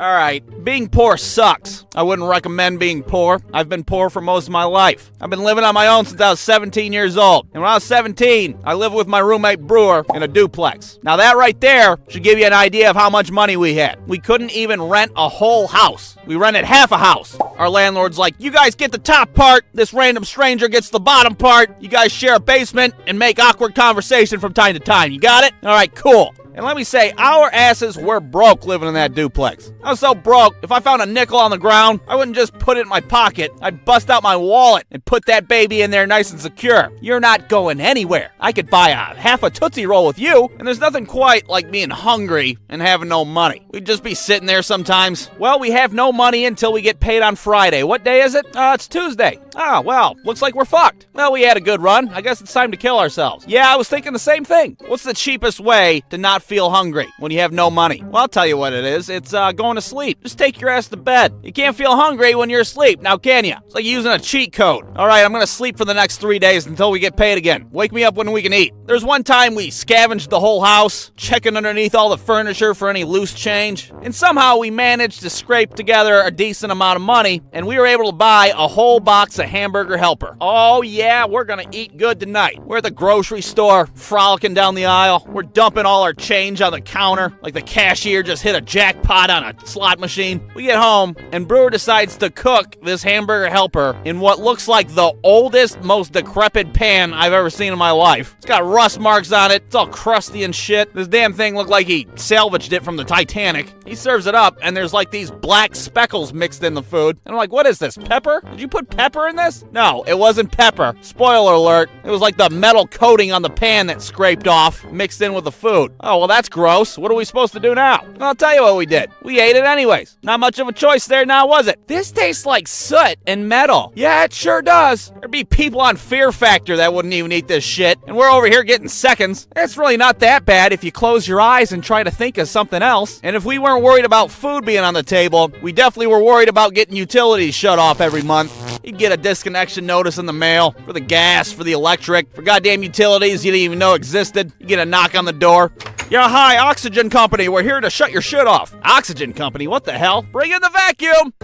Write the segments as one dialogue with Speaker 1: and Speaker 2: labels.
Speaker 1: All right, being poor sucks. I wouldn't recommend being poor. I've been poor for most of my life. I've been living on my own since I was 17 years old. And when I was 17, I lived with my roommate Brewer in a duplex. Now that right there should give you an idea of how much money we had. We couldn't even rent a whole house. We rented half a house. Our landlord's like, you guys get the top part, this random stranger gets the bottom part, you guys share a basement and make awkward conversation from time to time. You got it? All right, cool. And let me say, our asses were broke living in that duplex. I was so broke, if I found a nickel on the ground, I wouldn't just put it in my pocket. I'd bust out my wallet and put that baby in there nice and secure. You're not going anywhere. I could buy half a Tootsie Roll with you, and there's nothing quite like being hungry and having no money. We'd just be sitting there sometimes. Well, we have no money until we get paid on Friday. What day is it? It's Tuesday. Ah, well, looks like we're fucked. Well, we had a good run. I guess it's time to kill ourselves. Yeah, I was thinking the same thing. What's the cheapest way to not feel hungry when you have no money? Well, I'll tell you what it is. It's going to sleep. Just take your ass to bed. You can't feel hungry when you're asleep, now can you? It's like using a cheat code. All right, I'm going to sleep for the next 3 days until we get paid again. Wake me up when we can eat. There's one time we scavenged the whole house, checking underneath all the furniture for any loose change, and somehow we managed to scrape together a decent amount of money, and we were able to buy a whole box of Hamburger Helper. Oh yeah, we're going to eat good tonight. We're at the grocery store, frolicking down the aisle. We're dumping all our change on the counter, like the cashier just hit a jackpot on a slot machine. We get home, and Brewer decides to cook this Hamburger Helper in what looks like the oldest, most decrepit pan I've ever seen in my life. It's got rust marks on it. It's all crusty and shit. This damn thing looked like he salvaged it from the Titanic. He serves it up, and there's like these black speckles mixed in the food. And I'm like, what is this, pepper? Did you put pepper in this? No, it wasn't pepper. Spoiler alert. It was like the metal coating on the pan that scraped off, mixed in with the food. Oh, well, that's gross. What are we supposed to do now? Well, I'll tell you what we did. We ate it anyways. Not much of a choice there now, was it? This tastes like soot and metal. Yeah, it sure does. There'd be people on Fear Factor that wouldn't even eat this shit, and we're over here getting seconds. It's really not that bad if you close your eyes and try to think of something else. And if we weren't worried about food being on the table, we definitely were worried about getting utilities shut off every month. You'd get a disconnection notice in the mail for the gas, for the electric, for goddamn utilities you didn't even know existed. You get a knock on the door. Yeah, hi, Oxygen Company. We're here to shut your shit off. Oxygen Company? What the hell? Bring in the vacuum!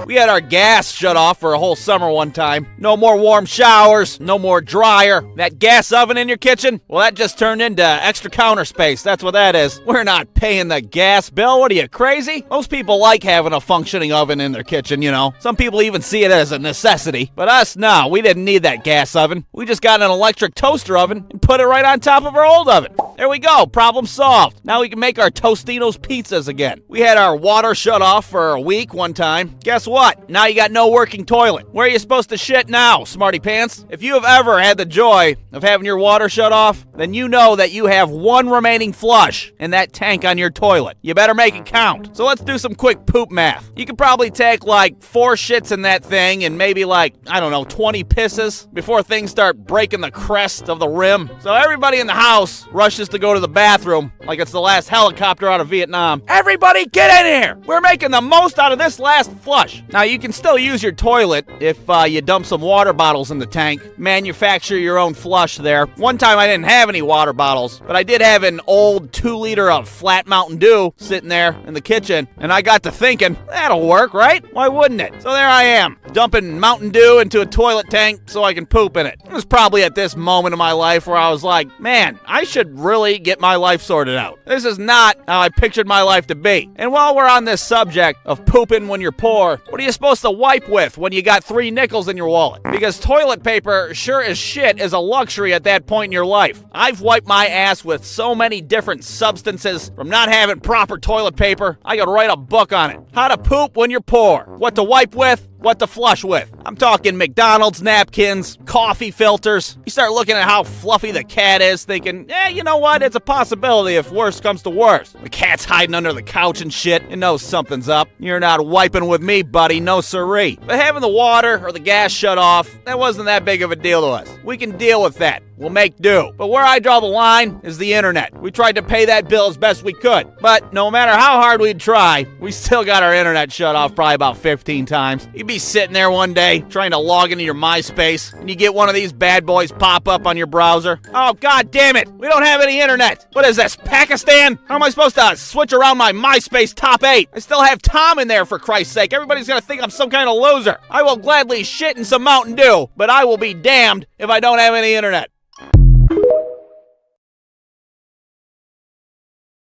Speaker 1: We had our gas shut off for a whole summer one time. No more warm showers, no more dryer. That gas oven in your kitchen? Well, that just turned into extra counter space. That's what that is. We're not paying the gas bill. What are you, crazy? Most people like having a functioning oven in their kitchen, you know. Some people even see it as a necessity. But us, no, we didn't need that gas oven. We just got an electric toaster oven and put it right on top of our old oven. There we go. Problem solved. Now we can make our Tostinos pizzas again. We had our water shut off for a week one time. Guess what? Now you got no working toilet. Where are you supposed to shit now, smarty pants? If you have ever had the joy of having your water shut off, then you know that you have one remaining flush in that tank on your toilet. You better make it count. So let's do some quick poop math. You could probably take like 4 shits in that thing and maybe like, I don't know, 20 pisses before things start breaking the crest of the rim. So everybody in the house rushes to go to the bathroom like it's the last helicopter out of Vietnam. Everybody get in here! We're making the most out of this last flush. Now you can still use your toilet if you dump some water bottles in the tank. Manufacture your own flush there. One time I didn't have any water bottles, but I did have an old 2-liter of flat Mountain Dew sitting there in the kitchen, and I got to thinking, that'll work, right? Why wouldn't it? So there I am, dumping Mountain Dew into a toilet tank so I can poop in it. It was probably at this moment in my life where I was like, man, I should really get my life sorted out. This is not how I pictured my life to be. And while we're on this subject of pooping when you're poor, what are you supposed to wipe with when you got 3 nickels in your wallet? Because toilet paper, sure as shit, is a luxury at that point in your life. I've wiped my ass with so many different substances from not having proper toilet paper, I could write a book on it. How to poop when you're poor. What to wipe with, what to flush with. I'm talking McDonald's napkins, coffee filters. You start looking at how fluffy the cat is, thinking, you know what? It's a possibility if worse comes to worse. The cat's hiding under the couch and shit. It knows something's up. You're not wiping with me, buddy. No siree. But having the water or the gas shut off, that wasn't that big of a deal to us. We can deal with that. we'll make do. But where I draw the line is the internet. We tried to pay that bill as best we could. But no matter how hard we'd try, we still got our internet shut off probably about 15 times. You'd be sitting there one day trying to log into your MySpace, and you get one of these bad boys pop up on your browser. Oh, god damn it! We don't have any internet! What is this, Pakistan? How am I supposed to switch around my MySpace top 8? I still have Tom in there, for Christ's sake. Everybody's gonna think I'm some kind of loser. I will gladly shit in some Mountain Dew, but I will be damned if I don't have any internet.